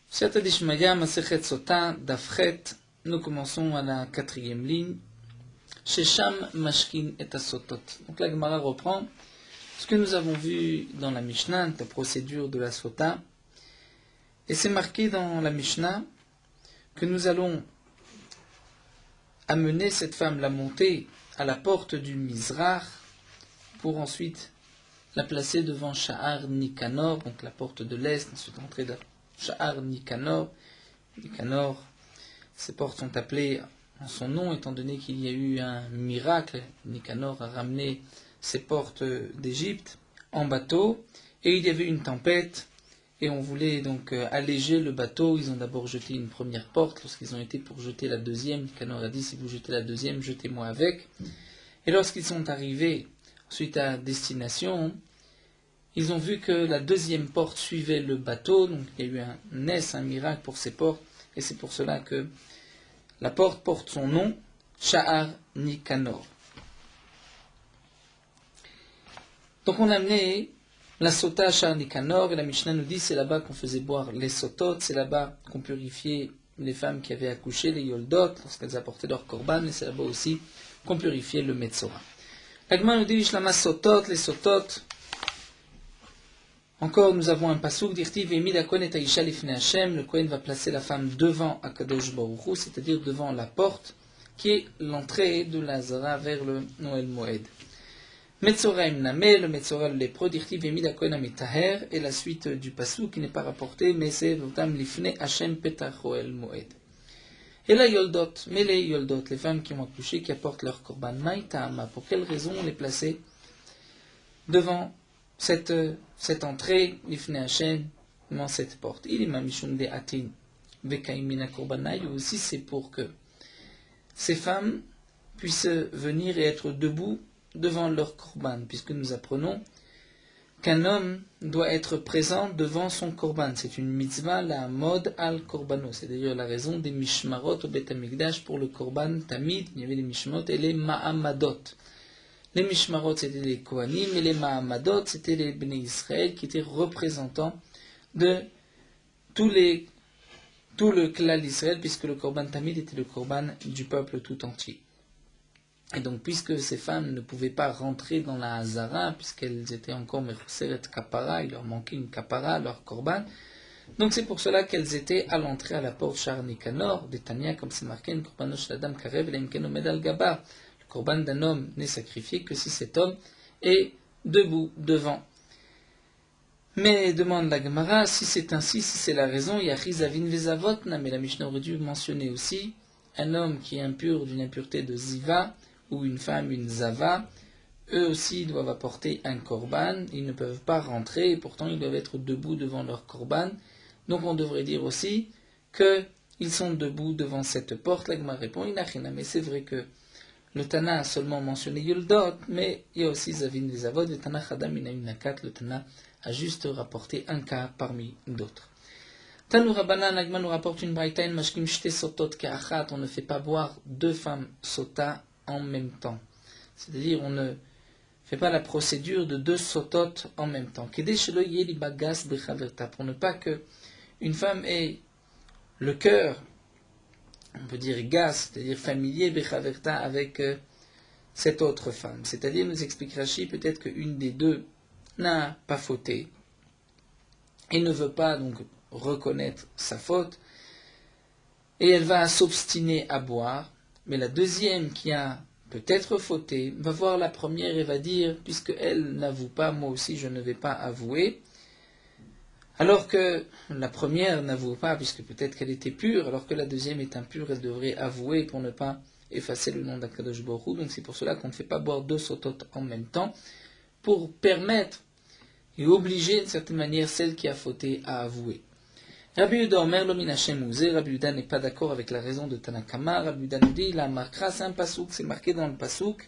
Siyata Dishmaya, Masechet Sota, Dafchet, nous commençons à la 4e ligne. Shesham Mashkin et Asotot. Donc la Gemara reprend ce que nous avons vu dans la Mishnah, la procédure de la Sota. Et c'est marqué dans la Mishnah que nous allons amener cette femme, la monter à la porte du Mizrach, pour ensuite la placer devant Sha'ar Nikanor, donc la porte de l'Est, ensuite entrer dans Sha'ar Nikanor. Nikanor, ces portes sont appelées en son nom, étant donné qu'il y a eu un miracle. Nikanor a ramené ces portes d'Égypte en bateau, et il y avait une tempête, et on voulait donc alléger le bateau. Ils ont d'abord jeté une première porte. Lorsqu'ils ont été pour jeter la deuxième, Nikanor a dit: si vous jetez la deuxième, jetez-moi avec. Et lorsqu'ils sont arrivés ensuite à destination, ils ont vu que la deuxième porte suivait le bateau. Donc il y a eu un miracle pour ces portes, et c'est pour cela que la porte porte son nom, Sha'ar Nikanor. Donc on a amené la sota Sha'ar Nikanor, et la Mishnah nous dit c'est là-bas qu'on faisait boire les sotot, c'est là-bas qu'on purifiait les femmes qui avaient accouché, les yoldot, lorsqu'elles apportaient leur korban, et c'est là-bas aussi qu'on purifiait le metzora. La Gemara nous dit Shlama sotot, les sotot. Encore, nous avons un pasouk d'Irtiv et Mida Kohen et Aisha Lifnei Hashem. Le Kohen va placer la femme devant Akadosh Baruch Hu, c'est-à-dire devant la porte qui est l'entrée de la Zara vers le Noël Moed. Metzora Imname, le Metzora le lépreux d'Irtiv et Mida Kohen Amitaher, et la suite du pasouk qui n'est pas rapporté, mais c'est Votam Lifnei Hashem Petach Oel Moed. Et la Yoldot, mais les Yoldot, les femmes qui ont accouché, qui apportent leur korban Maïtama, pour quelle raison on les plaçait devant cette entrée, l'ifnei Hashem, dans cette porte? Il est mamishum de atin, vekaimina korbanai, aussi c'est pour que ces femmes puissent venir et être debout devant leur korban, puisque nous apprenons qu'un homme doit être présent devant son korban. C'est une mitzvah, la mode al korbano. C'est d'ailleurs la raison des mishmarot au Bet Hamikdash pour le korban tamid. Il y avait les mishmarot et les ma'amadot. Les mishmarot c'était les kohanim, et les ma'amadot c'était les Bnei Israël qui étaient représentants de tout le klal Israël, puisque le korban tamid était le korban du peuple tout entier. Et donc, puisque ces femmes ne pouvaient pas rentrer dans la Hazara, puisqu'elles étaient encore mechuseret kapara, il leur manquait une kapara à leur korban, donc c'est pour cela qu'elles étaient à l'entrée à la porte Sha'ar Nikanor, des Tania, comme c'est marqué, le korban shel karev elem omed al gabar. Le korban d'un homme n'est sacrifié que si cet homme est debout devant. Mais demande la Gemara, si c'est ainsi, si c'est la raison, yachiz avin vezavotna, mais la Mishnah aurait dû mentionner aussi un homme qui est impur d'une impureté de ziva, ou une femme, une zava, eux aussi doivent apporter un korban, ils ne peuvent pas rentrer, et pourtant ils doivent être debout devant leur korban. Donc on devrait dire aussi qu'ils sont debout devant cette porte. La Gemara répond, inachina, mais c'est vrai que le Tana a seulement mentionné Yoldot, mais il y a aussi Zavin les Avod, le Tana Chadam Inaïnakat, le Tana a juste rapporté un cas parmi d'autres. Tanu Rabbanan, Nagman nous rapporte une braïta, mashkim shte sotot ke'achat, on ne fait pas boire deux femmes sota en même temps. C'est-à-dire, on ne fait pas la procédure de deux sotot en même temps. Kede shelo yeli bagas bechaverta, pour ne pas que une femme ait le cœur, on peut dire gas, c'est-à-dire familier bechaverta avec cette autre femme. C'est-à-dire, nous explique Rashi, peut-être qu'une des deux n'a pas fauté et ne veut pas donc reconnaître sa faute, et elle va s'obstiner à boire, mais la deuxième qui a peut-être fauté va voir la première et va dire, puisque elle n'avoue pas, moi aussi je ne vais pas avouer, alors que la première n'avoue pas, puisque peut-être qu'elle était pure, alors que la deuxième est impure, elle devrait avouer pour ne pas effacer le nom d'Akadosh Baruch Hu. Donc c'est pour cela qu'on ne fait pas boire deux sotot en même temps, pour permettre et obliger d'une certaine manière celle qui a fauté à avouer. Rabbi Yehuda Omer lo min Hashem uzeh, Rabbi Yehuda n'est pas d'accord avec la raison de Tanakama. Rabbi Yehuda nous dit, la markra, c'est un pasouk, c'est marqué dans le pasouk,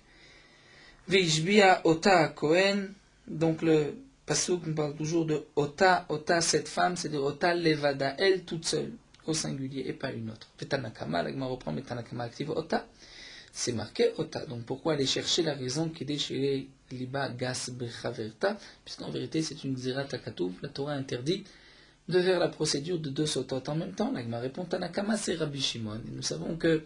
Veishbia ota Kohen, donc le pasouk nous parle toujours de ota, cette femme, c'est-à-dire ota levada, elle toute seule, au singulier et pas une autre. Tanakama, la Gemara reprend, mais Tanakama active ota, c'est marqué ota. Donc pourquoi aller chercher la raison qui est chez liba gas bechaverta, puisqu'en vérité c'est une xérat akatouf, la Torah interdit de faire la procédure de 2 sotot en même temps? L'Agma répond Tanakama, c'est Rabbi Shimon. Et nous savons que,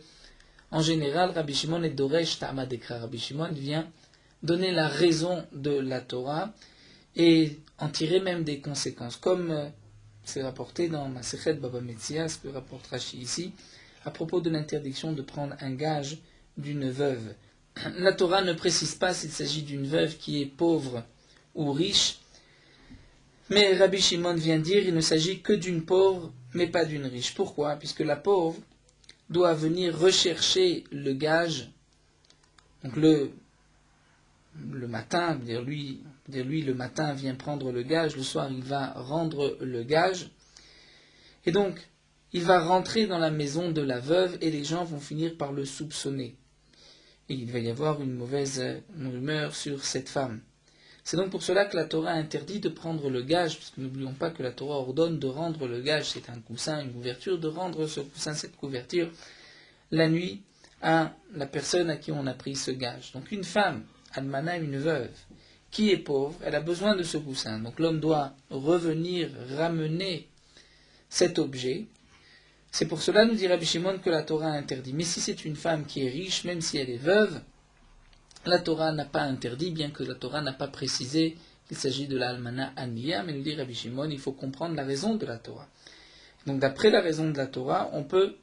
en général, Rabbi Shimon est Doresh Ta'ama Dekra. Rabbi Shimon vient donner la raison de la Torah et en tirer même des conséquences. Comme c'est rapporté dans Masechet Baba Metzia, ce que rapporte Rashi ici, à propos de l'interdiction de prendre un gage d'une veuve. La Torah ne précise pas s'il s'agit d'une veuve qui est pauvre ou riche, mais Rabbi Shimon vient dire qu'il ne s'agit que d'une pauvre, mais pas d'une riche. Pourquoi? Puisque la pauvre doit venir rechercher le gage, donc le matin, lui le matin vient prendre le gage, le soir il va rendre le gage, et donc il va rentrer dans la maison de la veuve et les gens vont finir par le soupçonner. Et il va y avoir une mauvaise rumeur sur cette femme. C'est donc pour cela que la Torah interdit de prendre le gage, parce que n'oublions pas que la Torah ordonne de rendre le gage, c'est un coussin, une couverture, de rendre ce coussin, cette couverture, la nuit à la personne à qui on a pris ce gage. Donc une femme, almana, une veuve, qui est pauvre, elle a besoin de ce coussin. Donc l'homme doit revenir ramener cet objet. C'est pour cela, nous dit Rabbi Shimon, que la Torah interdit. Mais si c'est une femme qui est riche, même si elle est veuve, la Torah n'a pas interdit, bien que la Torah n'a pas précisé qu'il s'agit de la almana aniya, mais nous dit Rabbi Shimon, il faut comprendre la raison de la Torah. Donc d'après la raison de la Torah, on peut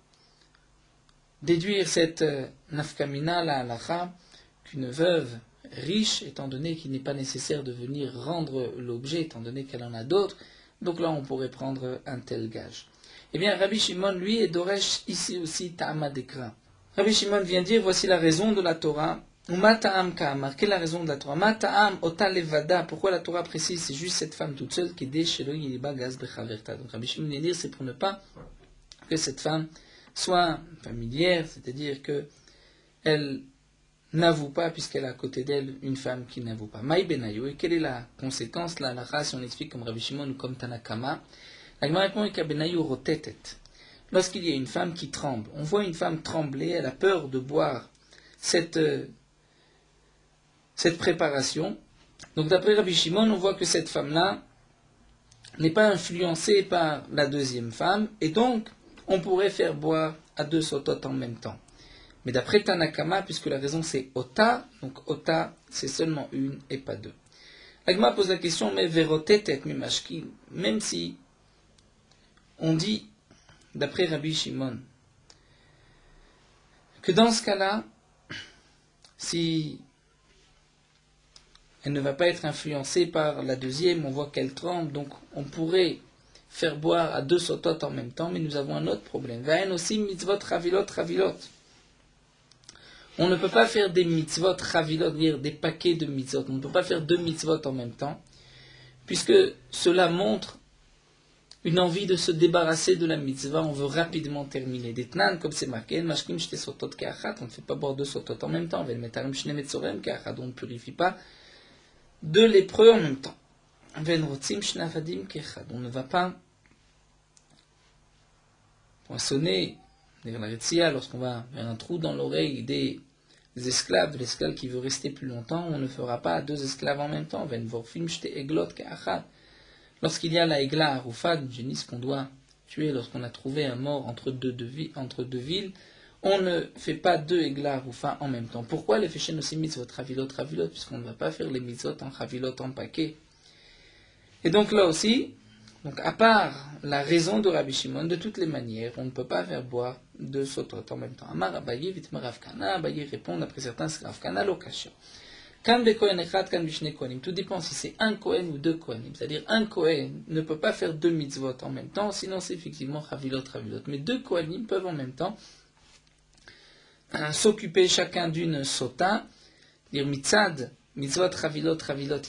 déduire cette nafkamina, la halacha, qu'une veuve riche, étant donné qu'il n'est pas nécessaire de venir rendre l'objet, étant donné qu'elle en a d'autres, donc là on pourrait prendre un tel gage. Eh bien, Rabbi Shimon, lui, est Doresh ici aussi Ta'ama Dekra. Rabbi Shimon vient dire, voici la raison de la Torah. Ma ta'am ka'amar, quelle est la raison de la Torah? Ma ta'am ota levada, pourquoi la Torah précise, c'est juste cette femme toute seule qui est shelo yiliba gaz bechaverta. Donc Rabbi Shimon vient dire, c'est pour ne pas que cette femme soit familière, c'est-à-dire que elle n'avoue pas, puisqu'elle a à côté d'elle une femme qui n'avoue pas. Maï benayo, et quelle est la conséquence, la halakha, si on explique comme Rabbi Shimon ou comme Tanakama? La Gemara répond qu'abenayo rotetet. Lorsqu'il y a une femme qui tremble, on voit une femme trembler, elle a peur de boire cette préparation. Donc d'après Rabbi Shimon, on voit que cette femme-là n'est pas influencée par la deuxième femme, et donc on pourrait faire boire à 2 sotot en même temps. Mais d'après Tanakama, puisque la raison c'est ota, donc ota c'est seulement une et pas 2. L'Agma pose la question, mais verotetet mimashki, même si on dit, d'après Rabbi Shimon, que dans ce cas-là, si elle ne va pas être influencée par la deuxième, on voit qu'elle tremble, donc on pourrait faire boire à 2 sotot en même temps, mais nous avons un autre problème. Vaen aussi mitzvot ravilot. On ne peut pas faire des mitzvot ravilot, dire des paquets de mitzvot. On ne peut pas faire 2 mitzvot en même temps, puisque cela montre une envie de se débarrasser de la mitzvah, on veut rapidement terminer. D'etnan, comme c'est marqué, mashkim shte sotot ke'achat, on ne fait pas boire 2 sotot en même temps, vel metarim shne metzorem ke'achat, on ne purifie pas 2 lépreux en même temps. Vel rotzim shne avadim ke'achat, on ne va pas poinçonner, la retzia, lorsqu'on va vers un trou dans l'oreille des esclaves, de l'esclave qui veut rester plus longtemps, on ne fera pas 2 esclaves en même temps. Vel vorfim shte eglot ke'achat. Lorsqu'il y a la Egla Arufat, une génisse qu'on doit tuer lorsqu'on a trouvé un mort entre deux villes, on ne fait pas 2 Egla Arufat en même temps. Pourquoi les Féchen aussi mitzvot ravilot, puisqu'on ne va pas faire les mitzvot en ravilot en paquet. Et donc là aussi, donc à part la raison de Rabbi Shimon, de toutes les manières, on ne peut pas faire boire 2 sotot en même temps. Amar Abaye vitmer Rav Kana, Abaye répond d'après certains, c'est Rav Kana lo kasher. Kan be Kohen echad, kan bishne Kohanim. Tout dépend si c'est un Kohen ou 2 Kohanim. C'est-à-dire un Kohen ne peut pas faire 2 mitzvot en même temps, sinon c'est effectivement ravilot. Mais 2 Kohanim peuvent en même temps s'occuper chacun d'une sota. Dire mitzad, mitzvot, ravilot,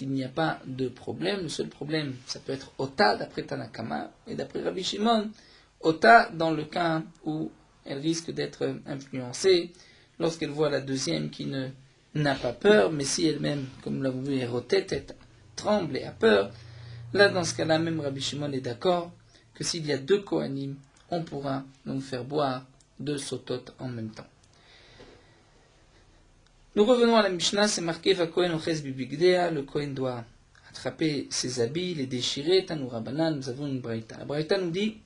il n'y a pas de problème. Le seul problème, ça peut être ota d'après Tanakama et d'après Rabbi Shimon. Ota dans le cas où elle risque d'être influencée lorsqu'elle voit la deuxième qui n'a pas peur, mais si elle-même, comme nous l'avons vu, est rotette, tremble et a peur, là, dans ce cas-là, même Rabbi Shimon est d'accord que s'il y a 2 Kohanim, on pourra donc faire boire 2 sotot en même temps. Nous revenons à la Mishnah, c'est marqué Va Kohen ochez bibigdea, le Kohen doit attraper ses habits, les déchirer, Tanu Rabbanan, nous avons une braïta. La braïta nous dit,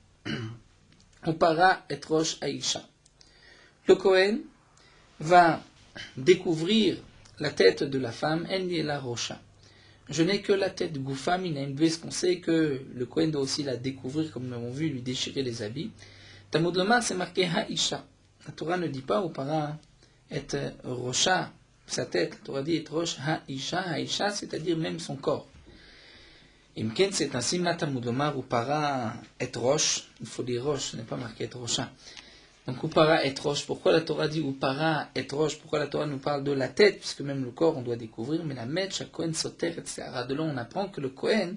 Upara et rosh Aïcha. Le Kohen va découvrir la tête de la femme, en la rocha. Je n'ai que la tête Goufa Minaim, ce qu'on sait que le Kohen doit aussi la découvrir, comme nous l'avons vu, lui déchirer les habits. Talmud Lomar, c'est marqué Haïcha. La Torah ne dit pas Upara et rocha, sa tête. La Torah dit et rosh Haïcha, Haïcha, c'est-à-dire même son corps. Imken, c'est ainsi, Talmud Lomar, Upara et rosh, il faut dire rosh, ce n'est pas marqué et rocha. Donc, Upara et rosh, pourquoi la Torah dit Upara et rosh? Pourquoi la Torah nous parle de la tête? Puisque même le corps, on doit découvrir. Mais la Metch, la Kohen Soter, etc. De là, on apprend que le Kohen,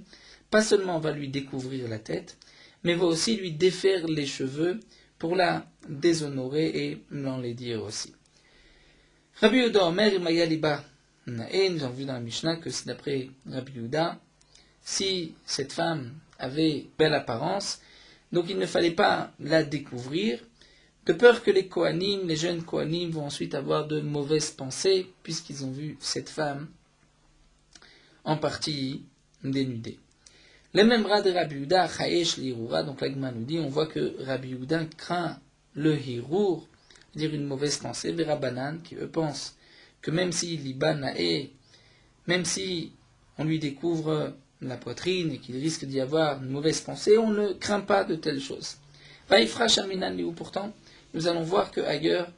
pas seulement va lui découvrir la tête, mais va aussi lui défaire les cheveux pour la déshonorer et l'enlaidir aussi. Rabbi Yehuda Omer, Imaya Liba Nae, nous avons vu dans la Mishnah que c'est d'après Rabbi Yehuda, si cette femme avait belle apparence, donc il ne fallait pas la découvrir, de peur que les Kohanim, les jeunes Kohanim, vont ensuite avoir de mauvaises pensées, puisqu'ils ont vu cette femme en partie dénudée. Le même rat de Rabbi Yehuda, Chayesh l'Hiroura, donc l'Agma nous dit, on voit que Rabbi Yehuda craint le Hirour, dire une mauvaise pensée, les Rabbanan, qui eux pensent que même si l'Ibanae, même si on lui découvre la poitrine et qu'il risque d'y avoir une mauvaise pensée, on ne craint pas de telles choses. Vaïfra Shaminan Liu, pourtant, nous allons voir que ailleurs,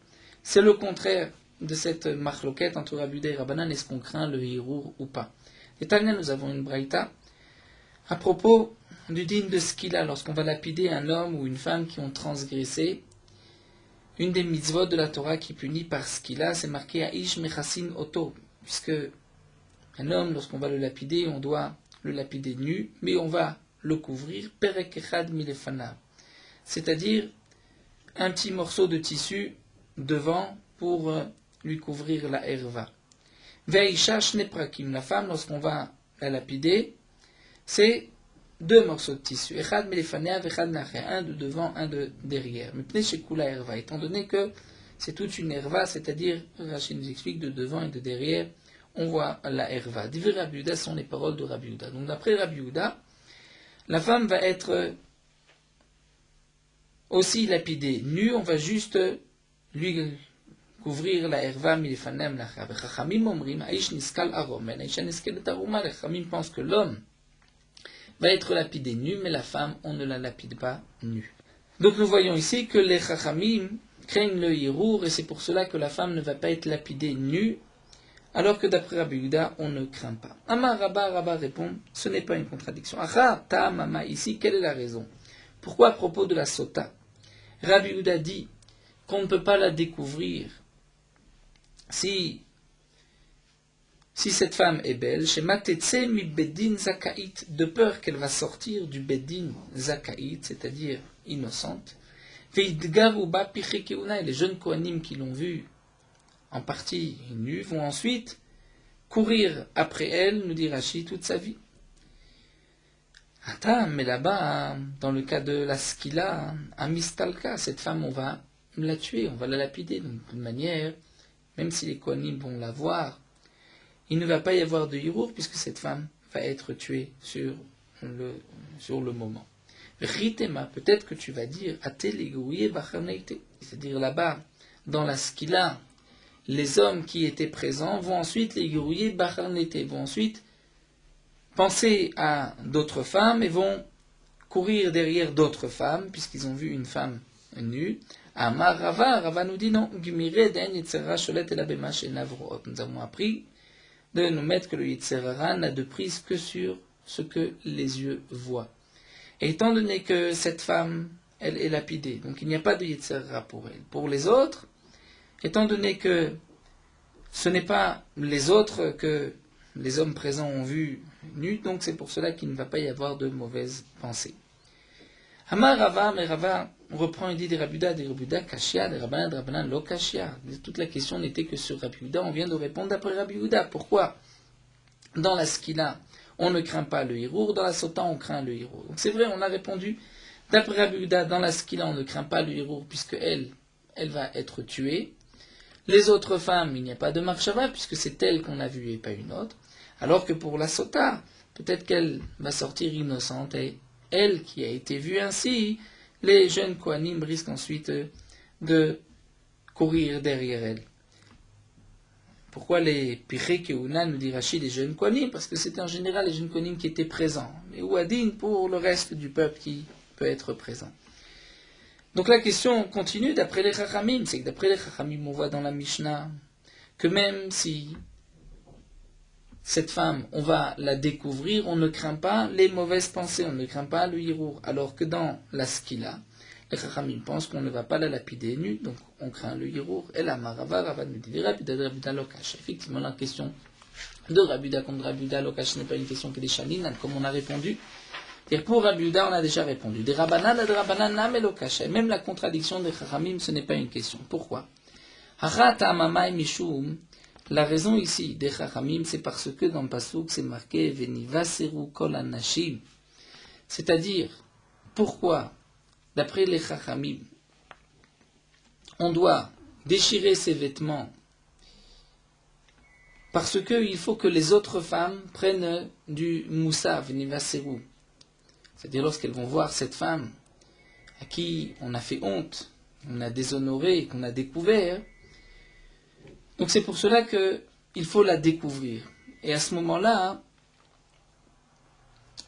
c'est le contraire de cette marloquette entre Rabbi Yehuda et Rabbanan, est-ce qu'on craint le Hirour ou pas. Et Tania, nous avons une braïta à propos du din de Skila, lorsqu'on va lapider un homme ou une femme qui ont transgressé une des mitzvot de la Torah qui punit par Skila, c'est marqué à Ish Mechassin Oto, puisque un homme, lorsqu'on va le lapider, on doit le lapider nu, mais on va le couvrir Perek Echad Milefanav, c'est-à-dire un petit morceau de tissu devant pour lui couvrir la herva. Veisha Shneprakim, la femme, lorsqu'on va la lapider, c'est deux morceaux de tissu, Echad Milefanav, Echad Nache, un de devant, un de derrière. Mais Pnei Shekula herva, étant donné que c'est toute une herva, c'est-à-dire, Rashi nous explique, de devant et de derrière, on voit la herva. Divrei Rabbi Yehuda sont les paroles de Rabbi Yehuda. Donc d'après Rabbi Yehuda, la femme va être aussi lapidée nue, on va juste lui couvrir la herva milefanem lacha. Chachamim omrim, aish niskal arom, aisha niskelet aroma. Les Chachamim pensent que l'homme va être lapidé nu, mais la femme, on ne la lapide pas nue. Donc nous voyons ici que les Chachamim craignent le hirour, et c'est pour cela que la femme ne va pas être lapidée nue, alors que d'après Rabbi Yehuda, on ne craint pas. Amar Rabba répond, ce n'est pas une contradiction. Acha ta mama, ici, quelle est la raison? Pourquoi à propos de la sota, Rabbi Yehuda dit qu'on ne peut pas la découvrir si cette femme est belle, chez Matetse mi bedin zakaït, de peur qu'elle va sortir du bedin zakaït, c'est-à-dire innocente, veidgaru ba pichekeuna, et les jeunes kohanim qui l'ont vue en partie nue vont ensuite courir après elle, nous dit Rashi, toute sa vie. Attends, mais là-bas, dans le cas de la skila, à Mistalka, cette femme, on va la tuer, on va la lapider. Donc, d'une manière, même si les kohanim vont la voir, il ne va pas y avoir de hirour, puisque cette femme va être tuée sur le moment. Ritema, peut-être que tu vas dire, c'est-à-dire là-bas, dans la skila, les hommes qui étaient présents vont ensuite les guérouiller bacharnété, vont ensuite penser à d'autres femmes et vont courir derrière d'autres femmes, puisqu'ils ont vu une femme nue. Amar Rava nous dit non, nous avons appris de nous mettre que le Yitzhara n'a de prise que sur ce que les yeux voient. Et étant donné que cette femme, elle est lapidée, donc il n'y a pas de Yitzhara pour elle. Pour les autres, étant donné que ce n'est pas les autres que les hommes présents ont vu nus, donc c'est pour cela qu'il ne va pas y avoir de mauvaises pensées. Amar Rava, mais Rava reprend et dit des Rabbi Yehuda, Kashia, des Rabbanan, lo Kashia. Toute la question n'était que sur Rabbi Yehuda, on vient de répondre d'après Rabbi Yehuda. Pourquoi dans la skila, on ne craint pas le hirour, dans la sota, on craint le hirour. Donc c'est vrai, on a répondu d'après Rabbi Yehuda, dans la skila, on ne craint pas le hirour, puisque elle va être tuée. Les autres femmes, il n'y a pas de marshava, puisque c'est elle qu'on a vue et pas une autre. Alors que pour la sota, peut-être qu'elle va sortir innocente et elle qui a été vue ainsi, les jeunes Kohanim risquent ensuite de courir derrière elle. Pourquoi les Piré Keuna, nous dit Rachid, les jeunes Kohanim? Parce que c'était en général les jeunes Kohanim qui étaient présents. Mais Ouadin pour le reste du peuple qui peut être présent. Donc la question continue d'après les Chachamim. C'est que d'après les Chachamim, on voit dans la Mishnah que même si cette femme, on va la découvrir, on ne craint pas les mauvaises pensées, on ne craint pas le hirour. Alors que dans la skila, les Chachamim pensent qu'on ne va pas la lapider nue, donc on craint le hirour. Et la marava, Ravad nous dit Rabuda Lokash. Effectivement, la question de Rabuda contre Rabuda Lokash n'est pas une question qui est des Shalin, comme on a répondu. Et pour Rabuda, on a déjà répondu. Des Rabbanan, de Rabbanan, Nam et Lokash. Même la contradiction des Chachamim, ce n'est pas une question. Pourquoi? Harata Mamai Mishum. La raison ici des Chachamim, c'est parce que dans le Pasuk, c'est marqué Venivaseru Kol Anashim. C'est-à-dire, pourquoi, d'après les Chachamim, on doit déchirer ses vêtements? Parce qu'il faut que les autres femmes prennent du Moussa, Venivaseru. C'est-à-dire lorsqu'elles vont voir cette femme à qui on a fait honte, on a déshonoré, qu'on a découvert. Donc c'est pour cela qu'il faut la découvrir. Et à ce moment-là,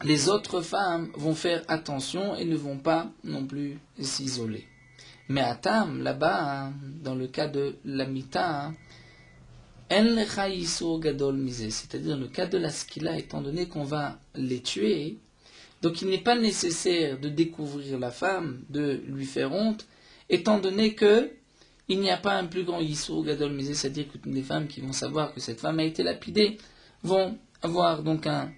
les autres femmes vont faire attention et ne vont pas non plus s'isoler. Mais à Tam, là-bas, dans le cas de l'Amita, c'est-à-dire dans le cas de la skila, étant donné qu'on va les tuer, donc il n'est pas nécessaire de découvrir la femme, de lui faire honte, étant donné que il n'y a pas un plus grand Yisur Gadol Mizé, c'est-à-dire que toutes les femmes qui vont savoir que cette femme a été lapidée vont avoir donc un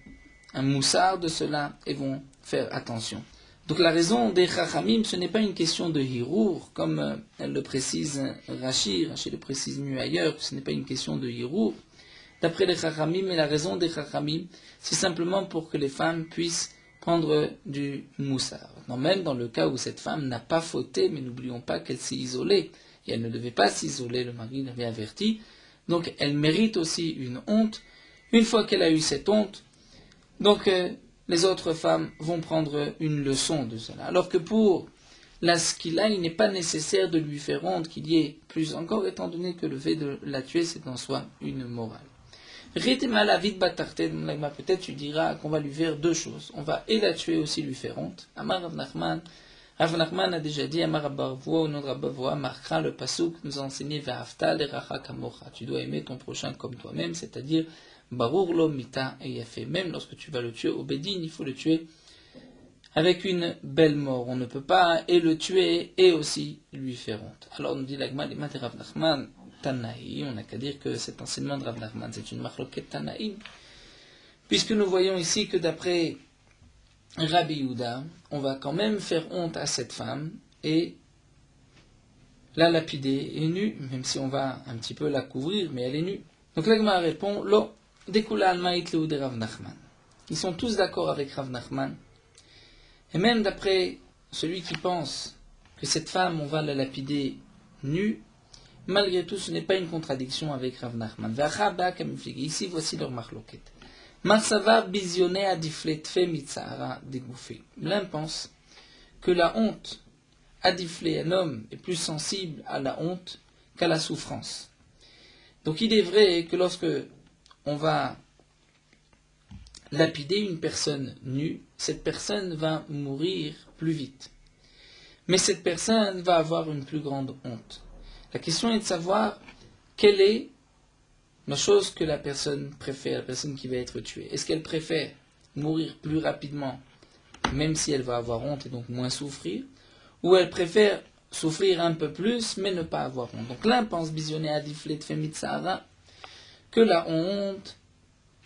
moussard de cela et vont faire attention. Donc la raison des Chachamim, ce n'est pas une question de Hirour, comme le précise Rashi le précise mieux ailleurs, ce n'est pas une question de Hirour. D'après les Chachamim, mais la raison des Chachamim, c'est simplement pour que les femmes puissent prendre du moussard. Non, même dans le cas où cette femme n'a pas fauté, mais n'oublions pas qu'elle s'est isolée, et elle ne devait pas s'isoler, le mari l'avait averti, donc elle mérite aussi une honte. Une fois qu'elle a eu cette honte, donc les autres femmes vont prendre une leçon de cela. Alors que pour la skila, il n'est pas nécessaire de lui faire honte, qu'il y ait plus encore, étant donné que le fait de la tuer, c'est en soi une morale. Peut-être tu diras qu'on va lui faire deux choses. On va et la tuer aussi lui faire honte. Amar Rav Nachman a déjà dit, Amar Rabbarvoa ou non Rabbarvoa, Markra, le pasuk nous a enseigné Ve'afta l'eracha kamocha. Tu dois aimer ton prochain comme toi-même, c'est-à-dire Barur lo mita et yafé. Même lorsque tu vas le tuer au Bédine, il faut le tuer avec une belle mort. On ne peut pas et le tuer et aussi lui faire honte. Alors nous dit l'Agma, les maths Rav Nachman, Tanaï, on n'a qu'à dire que cet enseignement de Rav Nachman, c'est une machloket Tanaïm, puisque nous voyons ici que d'après Rabbi Yehuda, on va quand même faire honte à cette femme et la lapider est nue, même si on va un petit peu la couvrir, mais elle est nue. Donc l'Agma répond, Lo, dekula almaït leu de Rav Nachman. Ils sont tous d'accord avec Rav Nachman, et même d'après celui qui pense que cette femme, on va la lapider nue, malgré tout, ce n'est pas une contradiction avec Rav Nachman. Ici, voici leur marloquet. Marsava bisionné adiflet fe mitzara dégoufé. L'un pense que la honte, adiflé, un homme est plus sensible à la honte qu'à la souffrance. Donc il est vrai que lorsque on va lapider une personne nue, cette personne va mourir plus vite. Mais cette personne va avoir une plus grande honte. La question est de savoir quelle est la chose que la personne préfère, la personne qui va être tuée. Est-ce qu'elle préfère mourir plus rapidement, même si elle va avoir honte et donc moins souffrir, ou elle préfère souffrir un peu plus, mais ne pas avoir honte. Donc l'un pense visionner à Diflet Femitsara que la honte,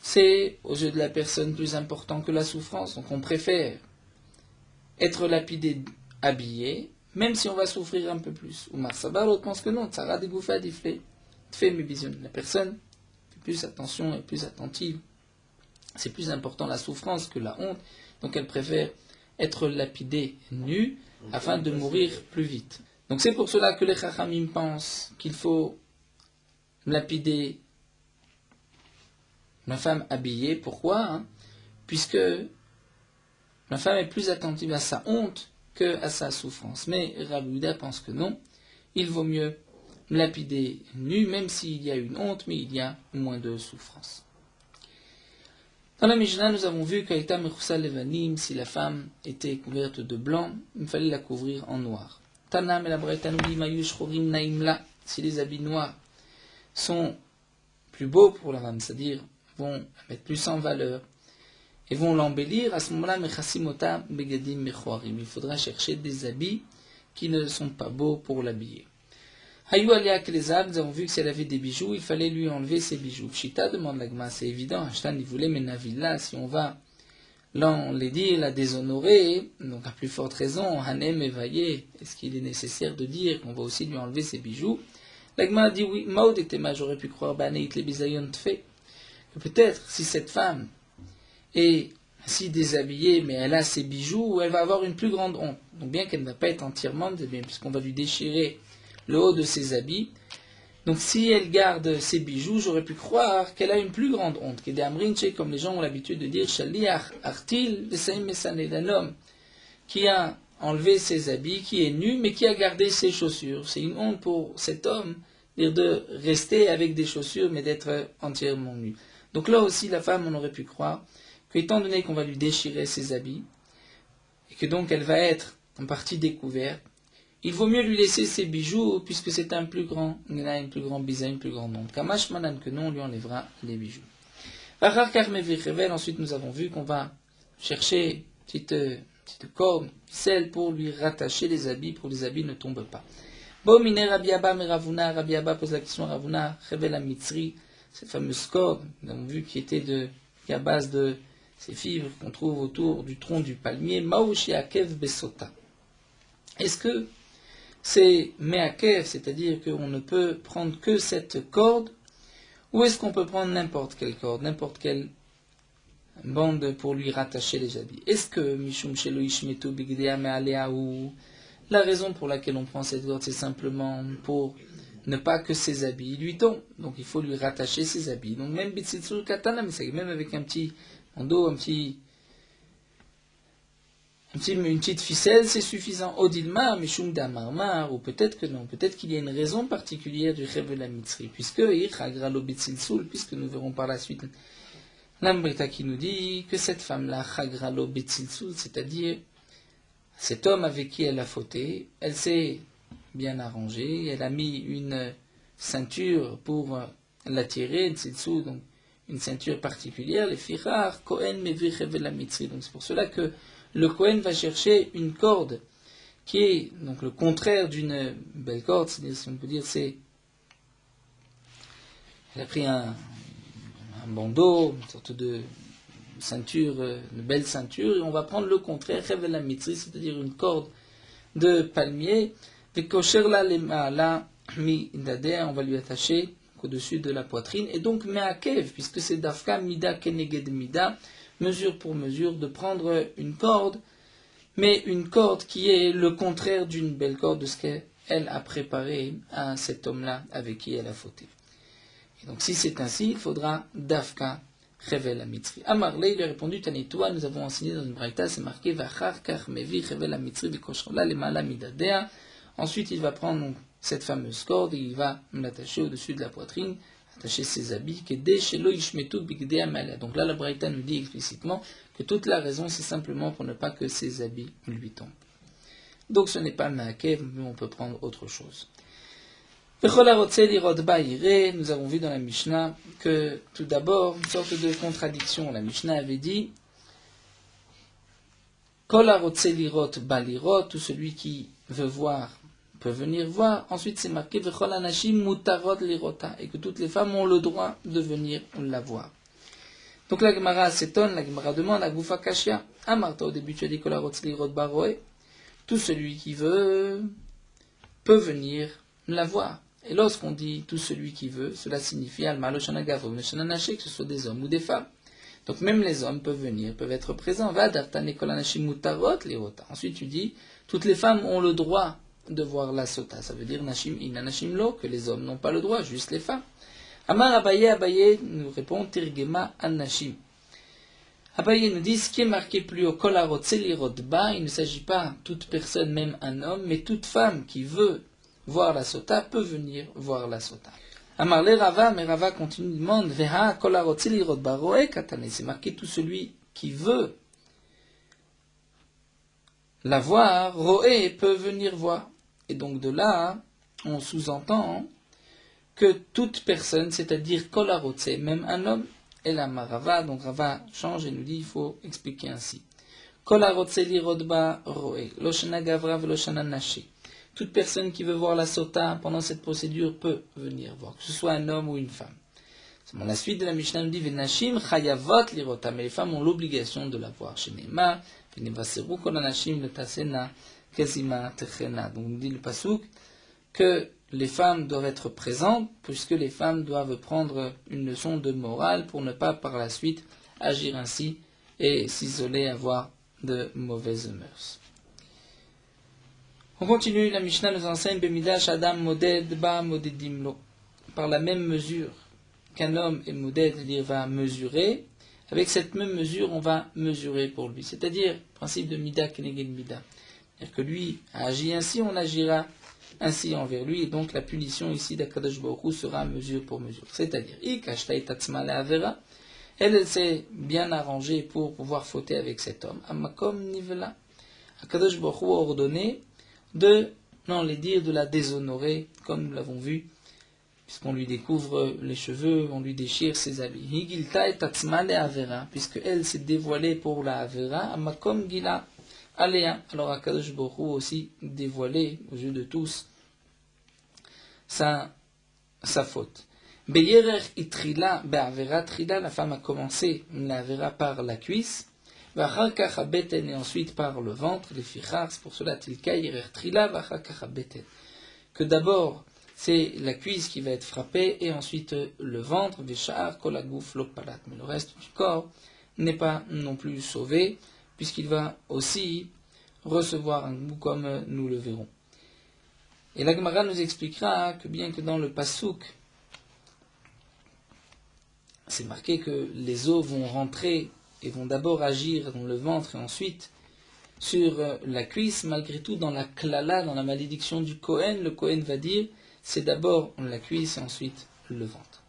c'est aux yeux de la personne plus important que la souffrance. Donc on préfère être lapidé, habillé, même si on va souffrir un peu plus. Ou Marsaba, l'autre pense que non, Tsara dégouffa à Diflet Femivision. La personne fait plus attention et plus attentive. C'est plus important la souffrance que la honte. Donc elle préfère être lapidée nue afin de mourir plus vite. Donc c'est pour cela que les Chachamim pensent qu'il faut lapider la femme habillée. Pourquoi ? puisque la femme est plus attentive à sa honte qu'à sa souffrance. Mais Rabbi Yehuda pense que non, il vaut mieux lapider nu, même s'il y a une honte, mais il y a moins de souffrance. Dans la Mishnah, nous avons vu qu'Aïta Mechoussa Levanim, si la femme était couverte de blanc, il fallait la couvrir en noir. Tanam et la Braïta nous dit Mayush Chorim Naimla, si les habits noirs sont plus beaux pour la femme, c'est-à-dire vont la mettre plus en valeur et vont l'embellir, à ce moment-là, Mechasimota Begadim Mechoarim. Il faudra chercher des habits qui ne sont pas beaux pour l'habiller. Hayou Alia Klezab, nous avons vu que si elle avait des bijoux, il fallait lui enlever ses bijoux. Pshita demande l'agma, c'est évident. Ashtan, il voulait Menavilla, si on va l'enlaidir, la déshonorer, donc à plus forte raison, Hanem évaillé, est-ce qu'il est nécessaire de dire qu'on va aussi lui enlever ses bijoux? L'agma a dit oui, Maud était mal, j'aurais pu croire, Baneit le bisayon fait, que peut-être si cette femme est si déshabillée, mais elle a ses bijoux, elle va avoir une plus grande honte. Donc bien qu'elle ne va pas être entièrement déshabillée, puisqu'on va lui déchirer le haut de ses habits. Donc si elle garde ses bijoux, j'aurais pu croire qu'elle a une plus grande honte. Comme les gens ont l'habitude de dire, Shaliach Artil Vesaim Mesaned, un homme qui a enlevé ses habits, qui est nu, mais qui a gardé ses chaussures. C'est une honte pour cet homme de rester avec des chaussures, mais d'être entièrement nu. Donc là aussi, la femme, on aurait pu croire qu'étant donné qu'on va lui déchirer ses habits, et que donc elle va être en partie découverte, il vaut mieux lui laisser ses bijoux, puisque c'est un plus grand bisa, une plus grande honte. Kamash manan que non, on lui enlèvera les bijoux. Ensuite, nous avons vu qu'on va chercher une petite corde, celle pour lui rattacher les habits, pour que les habits ne tombent pas. Rabbi Abba pose la question à Ravuna, Chevel HaMitzri, cette fameuse corde, nous avons vu qui était à base de ces fibres qu'on trouve autour du tronc du palmier, Maouchi Akev Besota. Est-ce que c'est Meakev, c'est-à-dire qu'on ne peut prendre que cette corde, ou est-ce qu'on peut prendre n'importe quelle corde, n'importe quelle bande pour lui rattacher les habits? Est-ce que Mishum Shelo Ishmetu Bigdea Mealea, ou la raison pour laquelle on prend cette corde, c'est simplement pour ne pas que ses habits lui tombent, donc il faut lui rattacher ses habits. Donc même Bitsitsu Katana, mais c'est même avec un petit bandeau, une petite ficelle, c'est suffisant. Odilma, Mishum Damarmar, ou peut-être que non, peut-être qu'il y a une raison particulière du Chevel HaMitzri, puisque nous verrons par la suite l'Ambrita qui nous dit que cette femme-là, Chagralo Betsilsul, c'est-à-dire cet homme avec qui elle a fauté, elle s'est bien arrangée, elle a mis une ceinture pour l'attirer, donc une ceinture particulière, les Firar, Kohen Mevi Chevel HaMitzri. Donc c'est pour cela que le Kohen va chercher une corde qui est donc le contraire d'une belle corde, c'est-à-dire, si on peut dire, elle a pris un bandeau, une sorte de ceinture, une belle ceinture, et on va prendre le contraire, Chevel HaMitzri, c'est-à-dire une corde de palmier, Vekosherla Lema'ala Mi Indadea, on va lui attacher au-dessus de la poitrine, et donc Meakev, puisque c'est Dafka Mida Keneged Mida, mesure pour mesure, de prendre une corde, mais une corde qui est le contraire d'une belle corde de ce qu'elle a préparé à cet homme-là avec qui elle a fauté. Et donc si c'est ainsi, il faudra Dafka Chevel HaMitzri. Amarle, il a répondu, Tanitoua, nous avons enseigné dans une braïta, c'est marqué Vachar Kach Mevi Chevel HaMitzri Vekoshrala Lemala Midadea. Ensuite, il va prendre donc cette fameuse corde et il va l'attacher au-dessus de la poitrine, attacher ses habits, donc là la Braïta nous dit explicitement que toute la raison c'est simplement pour ne pas que ses habits lui tombent. Donc ce n'est pas Maakev, mais on peut prendre autre chose. Nous avons vu dans la Mishnah que tout d'abord, une sorte de contradiction. La Mishnah avait dit tout celui qui veut voir peut venir voir. Ensuite, c'est marqué Vechol Anashim Mutarot Lirota, et que toutes les femmes ont le droit de venir la voir. Donc la Gemara s'étonne, la Gemara demande à Goufa Kashia, Amarta, au début tu as dit Kolarot Lirot Baroe, tout celui qui veut peut venir la voir. Et lorsqu'on dit tout celui qui veut, cela signifie Almaloshanagavo, Meshananaché, que ce soit des hommes ou des femmes. Donc même les hommes peuvent venir, peuvent être présents. Va Dartane Kol Anashim Mutarot Lirota. Ensuite tu dis toutes les femmes ont le droit de voir la sota, ça veut dire Nashim Ina Nashim Lo, que les hommes n'ont pas le droit, juste les femmes. Amar Abaye nous répond Tirgema An Nashim. Abaye nous dit, ce qui est marqué plus haut, kolarot selirotba, il ne s'agit pas toute personne, même un homme, mais toute femme qui veut voir la sota peut venir voir la sota. Amarle Rava, mais Rava continue, demande, veha kolarot selirotba roe katane, c'est marqué tout celui qui veut la voir, roe peut venir voir. Et donc de là, on sous-entend que toute personne, c'est-à-dire kolarotse, même un homme, et la Rava, donc Rava change et nous dit, il faut expliquer ainsi. Kolarotse lirodba roe, loshana gavra veloshana nashi. Toute personne qui veut voir la sota pendant cette procédure peut venir voir, que ce soit un homme ou une femme. La suite de la Mishnah nous dit, venashim chayavot lirota, mais les femmes ont l'obligation de la voir. Chez Neymar, venevaseru kolanashim letasena kezima techena. Donc, nous dit le pasuk que les femmes doivent être présentes, puisque les femmes doivent prendre une leçon de morale pour ne pas par la suite agir ainsi et s'isoler, avoir de mauvaises mœurs. On continue, la Mishnah nous enseigne Bemidash Adam Moded Ba Modedimlo. Par la même mesure qu'un homme est moded, c'est-à-dire va mesurer, avec cette même mesure, on va mesurer pour lui. C'est-à-dire, principe de Mida Keneged Mida. C'est-à-dire que lui a agi ainsi, on agira ainsi envers lui, et donc la punition ici d'Akadosh Baruch Hu sera mesure pour mesure. C'est-à-dire, elle s'est bien arrangée pour pouvoir fauter avec cet homme. Amakom nivela. Akadosh Baruch Hu a ordonné de, non, les dire de la déshonorer, comme nous l'avons vu, puisqu'on lui découvre les cheveux, on lui déchire ses habits. Higilta et tatzma le avera, puisque elle s'est dévoilée pour la avera, amakom gila. Aléa, alors Akadosh Baruch Hu aussi dévoilé aux yeux de tous sa faute. Beyerer itrila be'avera trila, la femme a commencé l'avera par la cuisse, v'achakach habeten et ensuite par le ventre, les fichars, c'est pour cela tilka yerer trila v'achakach habeten. Que d'abord c'est la cuisse qui va être frappée et ensuite le ventre, v'shar kolagouf lopalat, mais le reste du corps n'est pas non plus sauvé, puisqu'il va aussi recevoir un goût comme nous le verrons. Et la Gemara nous expliquera que bien que dans le Passouk, c'est marqué que les os vont rentrer et vont d'abord agir dans le ventre et ensuite sur la cuisse, malgré tout dans la klala, dans la malédiction du Kohen, le Kohen va dire c'est d'abord la cuisse et ensuite le ventre.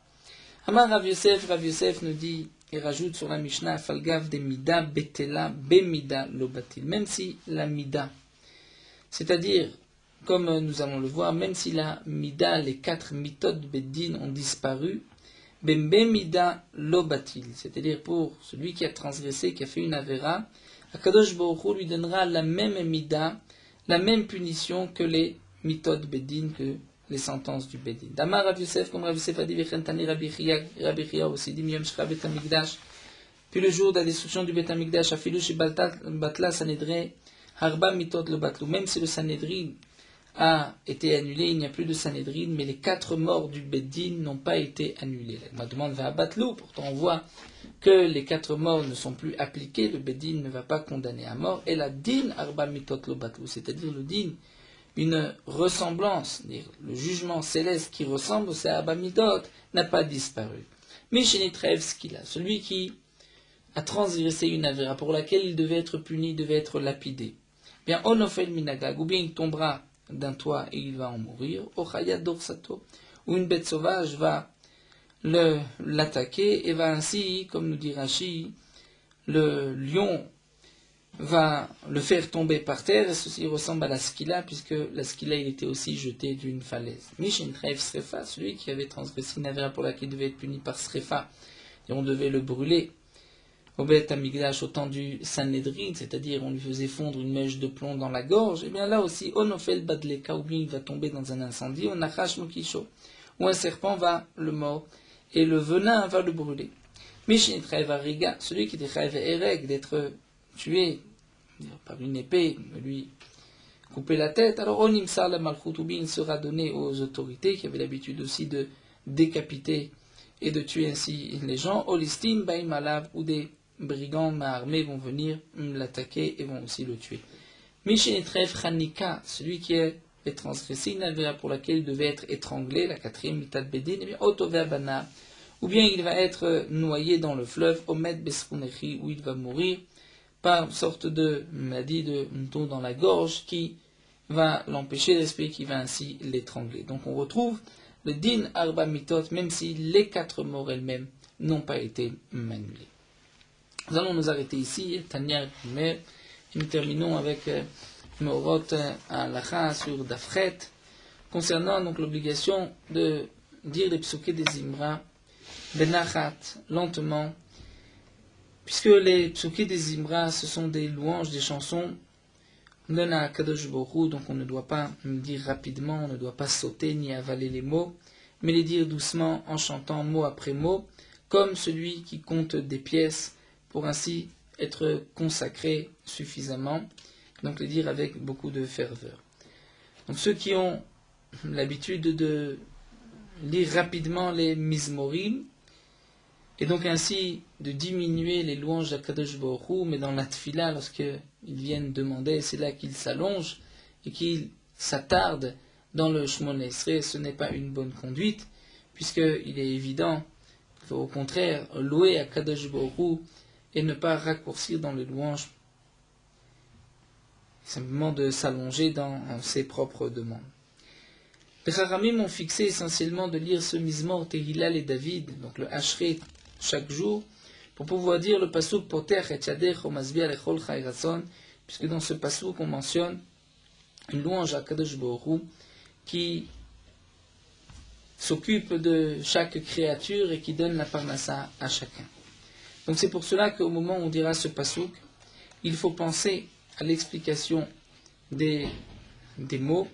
Amar Rav Yosef nous dit et rajoute sur la Mishnah, Falgav de Mida Betela Bemida Lobatil. Même si la Mida, c'est-à-dire, comme nous allons le voir, même si la Mida, les 4 méthodes Beddin ont disparu, Bemida Lobatil, c'est-à-dire pour celui qui a transgressé, qui a fait une Avera, Akadosh Baruch Hu lui donnera la même Mida, la même punition que les méthodes Beddin, que les sentences du Bedin. Damar Rav Yosef, comme Rav Yosef a dit, Vechentani Rabbi Chia aussi dit, Miyom Shra Bet Hamikdash. Puis le jour de la destruction du Bet Hamikdash, Afilu Shi Batla Sanedrin, Harba Mitot le Batlou. Même si le Sanedrin a été annulé, il n'y a plus de Sanedrin, mais les 4 morts du Bedin n'ont pas été annulés. La demande va à Batlou, pourtant on voit que les 4 morts ne sont plus appliqués, le Bedin ne va pas condamner à mort, et la Din Harba Mitot le Batlou, c'est-à-dire le Din, une ressemblance, le jugement céleste qui ressemble au Sehaba Midot n'a pas disparu. Mishénitrevskila, celui qui a transgressé une avéra pour laquelle il devait être puni, devait être lapidé. Bien, onofel minagag, ou bien il tombera d'un toit et il va en mourir, ochaya dorsato, ou une bête sauvage va l'attaquer et va ainsi, comme nous dit Rashi, le lion va le faire tomber par terre, et ceci ressemble à la skila, puisque la skila il était aussi jeté d'une falaise. Mishintref Srefa, celui qui avait transgressé une avéra pour laquelle il devait être puni par Srefa, et on devait le brûler au Bet Amigdash au temps du Sanhedrin, c'est-à-dire on lui faisait fondre une mèche de plomb dans la gorge, et bien là aussi, Onofel Badleka, ou bien il va tomber dans un incendie, Onachash Mokisho, où un serpent va le mordre, et le venin va le brûler. Mishintref Ariga, celui qui était Chayav Ereg, d'être tué par une épée, lui couper la tête, alors Onimsar la Malchoutoubi sera donné aux autorités qui avaient l'habitude aussi de décapiter et de tuer ainsi les gens. Olistim, Baim Alav, ou des brigands mal armés vont venir l'attaquer et vont aussi le tuer. Mishénetref Chanika, celui qui avait transgressé une avéra pour laquelle il devait être étranglé, la 4e Mitad Bedin, et bien Otové Bana, ou bien il va être noyé dans le fleuve, Omed Besrunechi, où il va mourir par une sorte de maladie de mouton dans la gorge qui va l'empêcher de respirer, qui va ainsi l'étrangler. Donc on retrouve le din arba mitot, même si les 4 morts elles-mêmes n'ont pas été annulées. Nous allons nous arrêter ici, Tanya Mer, et nous terminons avec Meorot Halacha sur Dafret, concernant donc l'obligation de dire les psuké des Zimra, Benachat, lentement, puisque les psuké des Zimra, ce sont des louanges, des chansons, donne à Kadosh Baruch Hu, donc on ne doit pas dire rapidement, on ne doit pas sauter ni avaler les mots, mais les dire doucement en chantant mot après mot, comme celui qui compte des pièces pour ainsi être consacré suffisamment, donc les dire avec beaucoup de ferveur. Donc ceux qui ont l'habitude de lire rapidement les mizmorim, et donc ainsi de diminuer les louanges d'Akadosh Baruch Hu, mais dans la tfila, lorsqu'ils viennent demander, c'est là qu'ils s'allongent et qu'ils s'attardent dans le Shmona Esrei, ce n'est pas une bonne conduite, puisqu'il est évident qu'il faut au contraire louer Akadosh Baruch Hu et ne pas raccourcir dans les louanges, simplement de s'allonger dans ses propres demandes. Les Haramim ont fixé essentiellement de lire ce Mizmor Tehillah et David, donc le Hashret, chaque jour, pour pouvoir dire le pasuk Poter et Yadech o Masbia lechol chai ratzon, puisque dans ce pasuk on mentionne une louange à Kadosh Baruch Hu qui s'occupe de chaque créature et qui donne la parnassa à chacun. Donc c'est pour cela qu'au moment où on dira ce pasuk, il faut penser à l'explication des mots.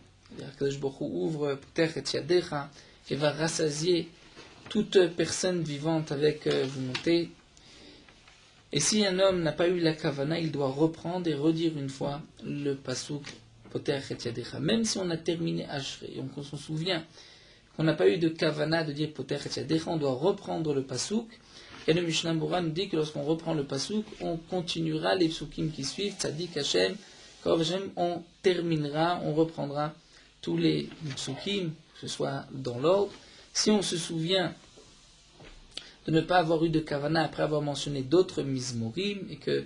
Kadosh Baruch Hu ouvre Poter et Yadecha et va rassasier toute personne vivante avec volonté. Et si un homme n'a pas eu la kavana, il doit reprendre et redire une fois le pasuk Poter et Yadecha. Même si on a terminé Ashrei, et on s'en souvient qu'on n'a pas eu de kavana de dire Poter et Yadecha, on doit reprendre le pasuk. Et le Mishnah Berurah nous dit que lorsqu'on reprend le pasuk, on continuera les psukim qui suivent, Tzadik Hashem, Korov Hashem, on terminera, on reprendra tous les psukim, que ce soit dans l'ordre. Si on se souvient de ne pas avoir eu de kavana après avoir mentionné d'autres mizmorim et que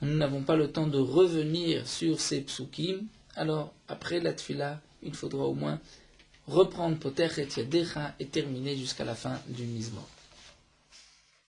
nous n'avons pas le temps de revenir sur ces psukim, alors après la tfila, il faudra au moins reprendre Poter et Yadecha et terminer jusqu'à la fin du mizmor.